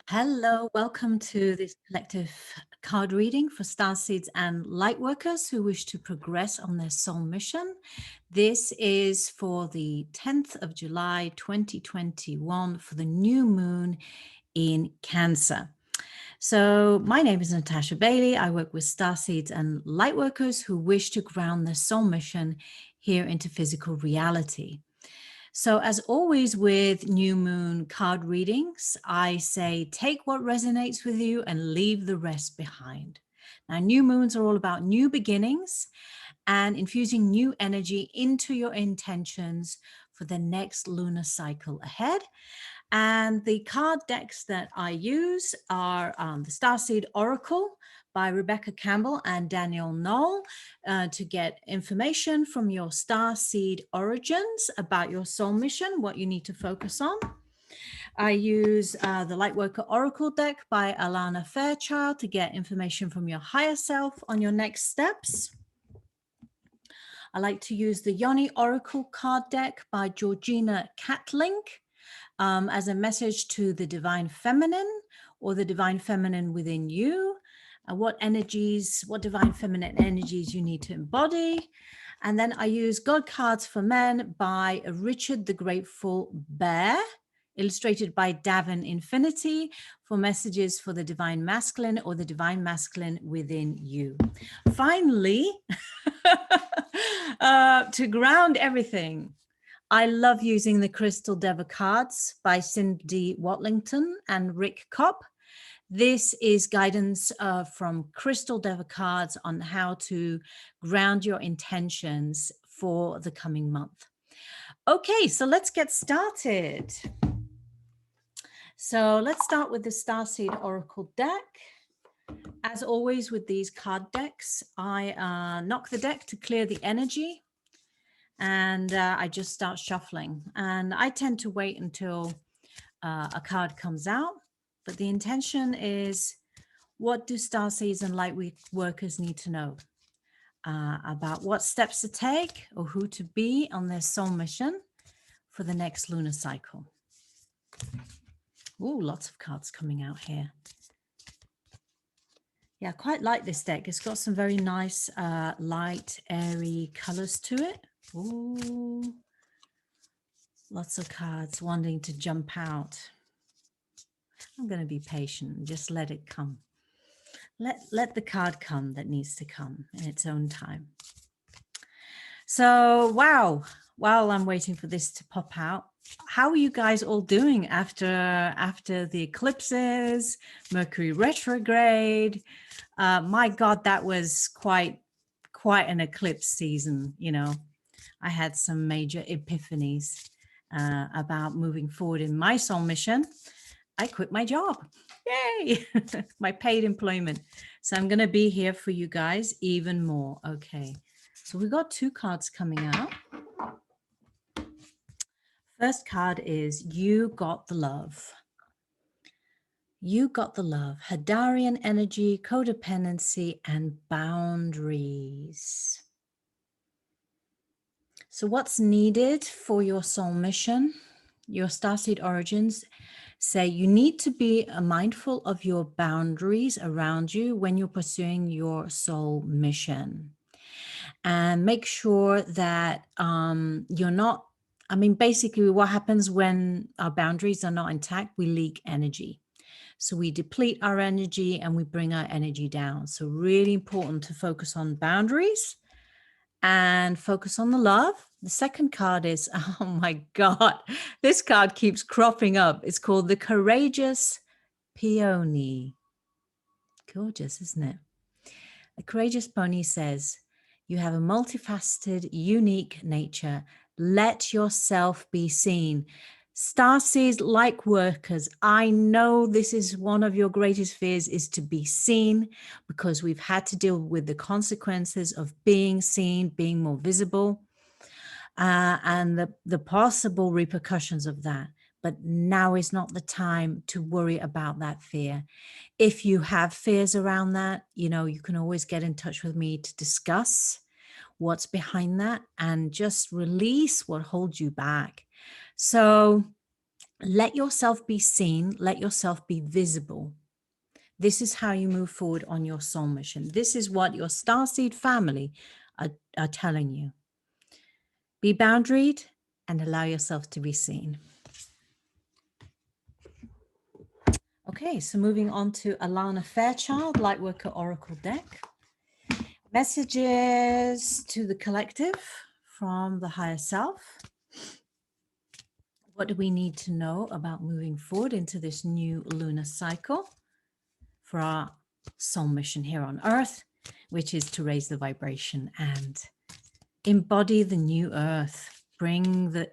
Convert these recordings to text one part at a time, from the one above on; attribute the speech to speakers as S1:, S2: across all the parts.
S1: Hello, welcome to this collective card reading for Starseeds and Lightworkers who wish to progress on their soul mission. This is for the 10th of July 2021 for the new moon in Cancer. So my name is Natasha Bailey. I work with Starseeds and Lightworkers who wish to ground their soul mission here into physical reality. So as always with new moon card readings, I say take what resonates with you and leave the rest behind. Now, new moons are all about new beginnings and infusing new energy into your intentions for the next lunar cycle ahead. And the card decks that I use are the Starseed Oracle by Rebecca Campbell and Danielle Noel to get information from your Starseed origins about your soul mission, what you need to focus on. I use the Lightworker Oracle deck by Alana Fairchild to get information from your higher self on your next steps. I like to use the Yoni Oracle card deck by Georgina Catling as a message to the divine feminine or the divine feminine within you, what divine feminine energies you need to embody. And then I use God Cards for Men by Richard the Grateful Bear, illustrated by Davin Infinity, for messages for the divine masculine or the divine masculine within you. Finally, to ground everything, I love using the Crystal Deva cards by Cindy Watlington and Rick Kopp. This is guidance from Crystal Deva cards on how to ground your intentions for the coming month. Okay, so let's get started. So let's start with the Starseed Oracle deck. As always with these card decks, I knock the deck to clear the energy. And I just start shuffling. And I tend to wait until a card comes out. But the intention is, what do Starseeds and Lightworkers need to know about what steps to take or who to be on their soul mission for the next lunar cycle? Oh, lots of cards coming out here. Yeah, I quite like this deck. It's got some very nice, light, airy colors to it. Ooh, lots of cards wanting to jump out. I'm going to be patient and just let it come. Let the card come that needs to come in its own time. So, wow, while I'm waiting for this to pop out, how are you guys all doing after the eclipses, Mercury retrograde? My God, that was quite an eclipse season, you know. I had some major epiphanies about moving forward in my soul mission. I quit my job. Yay! My paid employment. So I'm going to be here for you guys even more. Okay. So we got two cards coming out. First card is You Got the Love. You got the love. Hadarian energy, codependency, and boundaries. So what's needed for your soul mission? Your Starseed origins say you need to be mindful of your boundaries around you when you're pursuing your soul mission. And make sure that you're not, basically what happens when our boundaries are not intact, we leak energy. So we deplete our energy and we bring our energy down. So really important to focus on boundaries and focus on the love. The second card is, oh my God, this card keeps cropping up. It's called the Courageous Peony. Gorgeous, isn't it? The Courageous Pony says, you have a multifaceted, unique nature. Let yourself be seen. Starseeds, Lightworkers, I know this is one of your greatest fears, is to be seen, because we've had to deal with the consequences of being seen, being more visible, and the possible repercussions of that. But now is not the time to worry about that fear. If you have fears around that, you know, you can always get in touch with me to discuss what's behind that and just release what holds you back. So Let yourself be seen. Let yourself be visible. This is how you move forward on your soul mission. This is what your Starseed family are telling you. Be boundaried and allow yourself to be seen. Okay, so moving on to Alana Fairchild, Lightworker Oracle deck. Messages to the collective from the higher self. What do we need to know about moving forward into this new lunar cycle for our soul mission here on Earth, which is to raise the vibration and embody the new Earth, bring the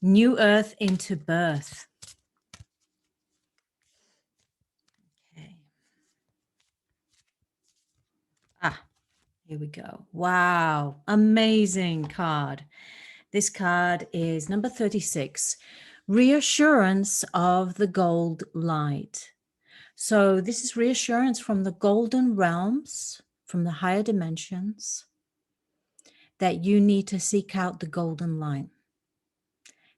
S1: new Earth into birth. Okay. Here we go. Wow, amazing card. This card is number 36, reassurance of the gold light. So this is reassurance from the golden realms, from the higher dimensions, that you need to seek out the golden light.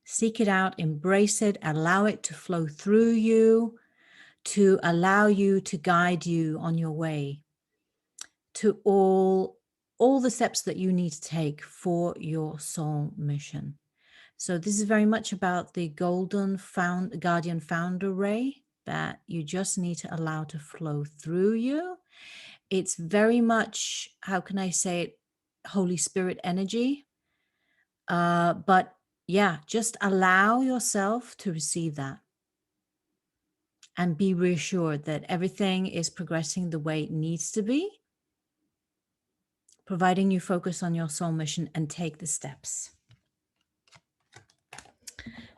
S1: Seek it out, embrace it, allow it to flow through you, to allow you to guide you on your way to all the steps that you need to take for your soul mission. So this is very much about the golden guardian founder ray that you just need to allow to flow through you. It's very much, how can I say it, Holy Spirit energy. But yeah, just allow yourself to receive that and be reassured that everything is progressing the way it needs to be, providing you focus on your soul mission and take the steps.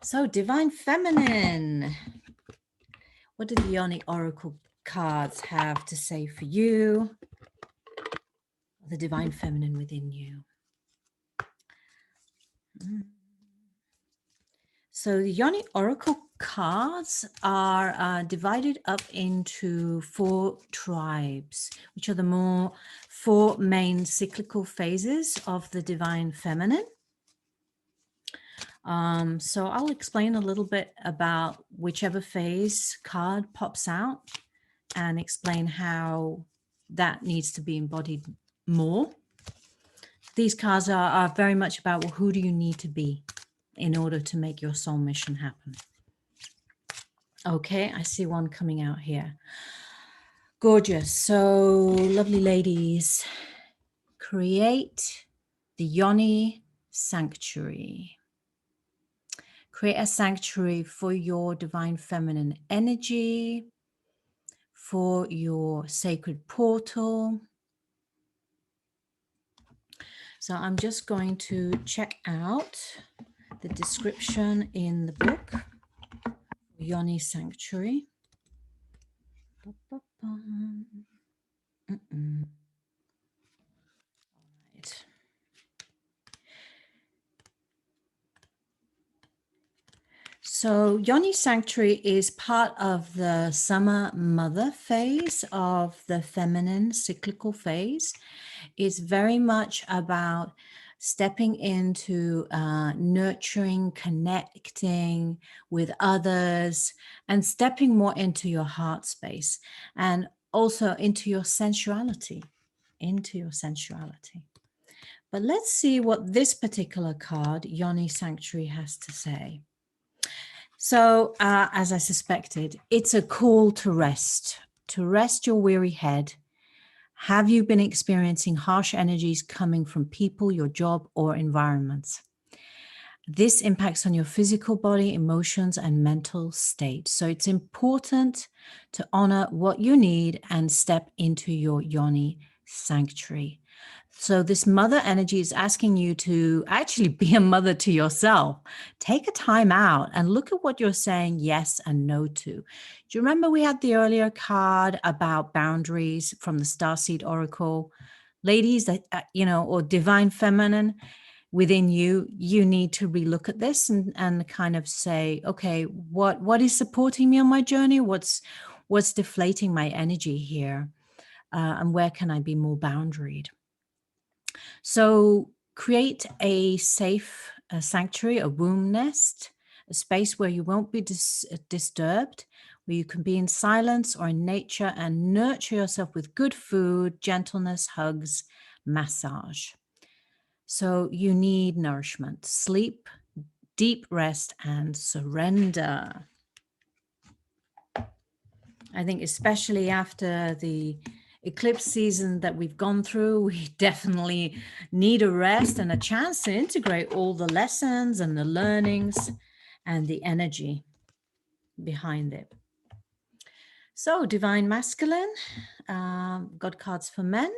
S1: So Divine Feminine, what do the Yoni Oracle cards have to say for you? The Divine Feminine within you. So the Yoni Oracle cards are divided up into 4 tribes, which are the 4 main cyclical phases of the Divine Feminine. So I'll explain a little bit about whichever phase card pops out and explain how that needs to be embodied more. These cards are very much about, well, who do you need to be in order to make your soul mission happen? Okay, I see one coming out here. Gorgeous. So lovely ladies, create the Yoni sanctuary. Create a sanctuary for your divine feminine energy, for your sacred portal. So I'm just going to check out the description in the book, Yoni Sanctuary. All right. So Yoni Sanctuary is part of the summer mother phase of the feminine cyclical phase. It's very much about stepping into nurturing, connecting with others, and stepping more into your heart space and also into your sensuality, But let's see what this particular card, Yoni Sanctuary, has to say. So, as I suspected, it's a call to rest your weary head. Have you been experiencing harsh energies coming from people, your job, or environments? This impacts on your physical body, emotions, and mental state. So it's important to honor what you need and step into your Yoni sanctuary. So this mother energy is asking you to actually be a mother to yourself. Take a time out and look at what you're saying yes and no to. Do you remember we had the earlier card about boundaries from the Starseed Oracle? Ladies, that or divine feminine within you, you need to relook at this and kind of say, okay, what is supporting me on my journey? What's deflating my energy here? And where can I be more boundaried? So create a safe sanctuary, a womb nest, a space where you won't be disturbed, where you can be in silence or in nature and nurture yourself with good food, gentleness, hugs, massage. So you need nourishment, sleep, deep rest, and surrender. I think especially after the eclipse season that we've gone through, we definitely need a rest and a chance to integrate all the lessons and the learnings and the energy behind it. So divine masculine, God cards for men.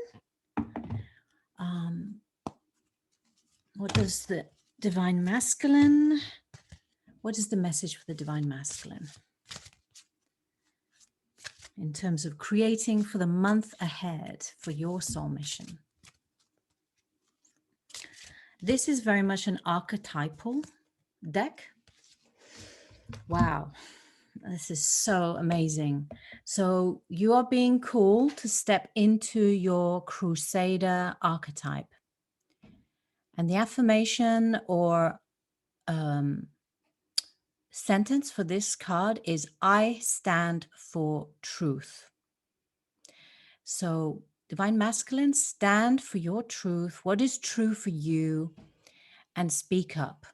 S1: What does the divine masculine, what is the message for the divine masculine in terms of creating for the month ahead for your soul mission? This is very much an archetypal deck. Wow, this is so amazing. So you are being called to step into your crusader archetype. And the affirmation or sentence for this card is, I stand for truth. So divine masculine, stand for your truth. What is true for you? And speak up.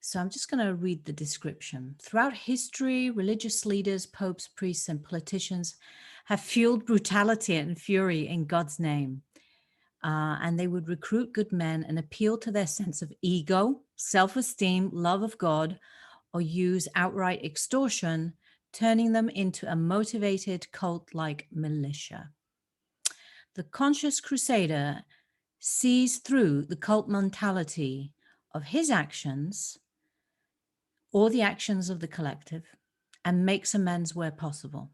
S1: So I'm just going to read the description. Throughout history, religious leaders, popes, priests, and politicians have fueled brutality and fury in God's name. And they would recruit good men and appeal to their sense of ego, self-esteem, love of God, or use outright extortion, turning them into a motivated cult-like militia. The conscious crusader sees through the cult mentality of his actions or the actions of the collective and makes amends where possible.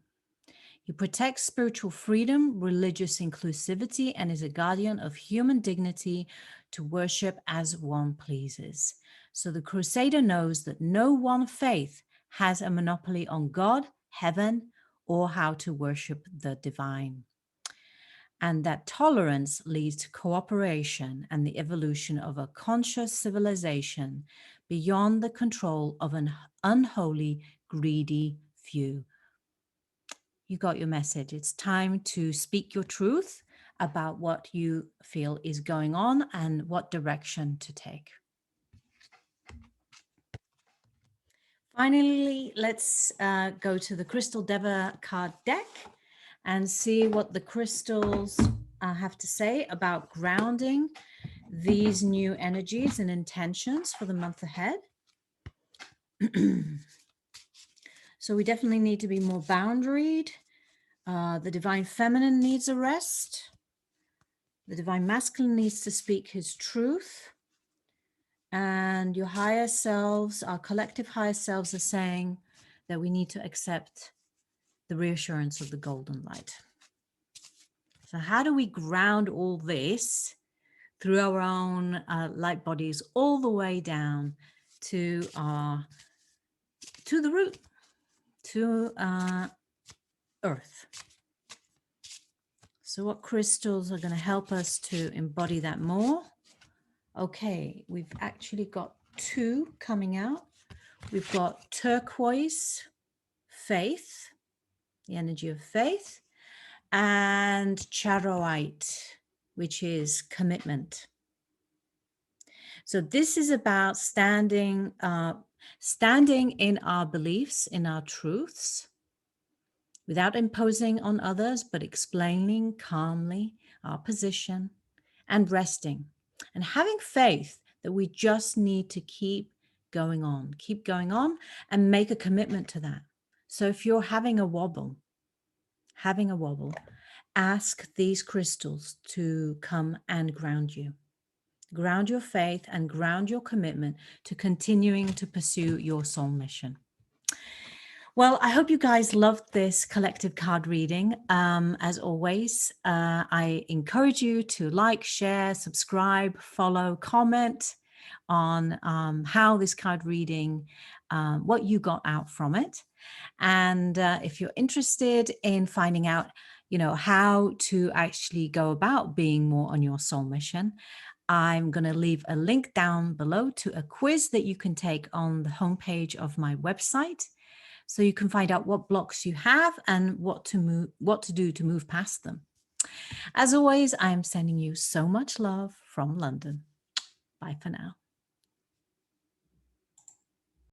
S1: He protects spiritual freedom, religious inclusivity, and is a guardian of human dignity to worship as one pleases. So the crusader knows that no one faith has a monopoly on God, heaven, or how to worship the divine. And that tolerance leads to cooperation and the evolution of a conscious civilization beyond the control of an unholy, greedy few. You got your message. It's time to speak your truth about what you feel is going on and what direction to take. Finally, let's go to the Crystal Deva card deck and see what the crystals have to say about grounding these new energies and intentions for the month ahead. So we definitely need to be more boundaried. The divine feminine needs a rest. The divine masculine needs to speak his truth. And your higher selves, our collective higher selves, are saying that we need to accept the reassurance of the golden light. So how do we ground all this through our own light bodies all the way down to the root, to earth? So what crystals are going to help us to embody that more? Okay, we've actually got two coming out. We've got turquoise, faith, the energy of faith, and charoite, which is commitment. So this is about standing in our beliefs, in our truths, without imposing on others, but explaining calmly our position and resting and having faith that we just need to keep going on and make a commitment to that. So if you're having a wobble, ask these crystals to come and ground you. Ground your faith and ground your commitment to continuing to pursue your soul mission. Well, I hope you guys loved this collective card reading. As always, I encourage you to like, share, subscribe, follow, comment on how this card reading, what you got out from it. And if you're interested in finding out, how to actually go about being more on your soul mission, I'm going to leave a link down below to a quiz that you can take on the homepage of my website, so you can find out what blocks you have and what to do to move past them. As always, I'm sending you so much love from London. Bye for now.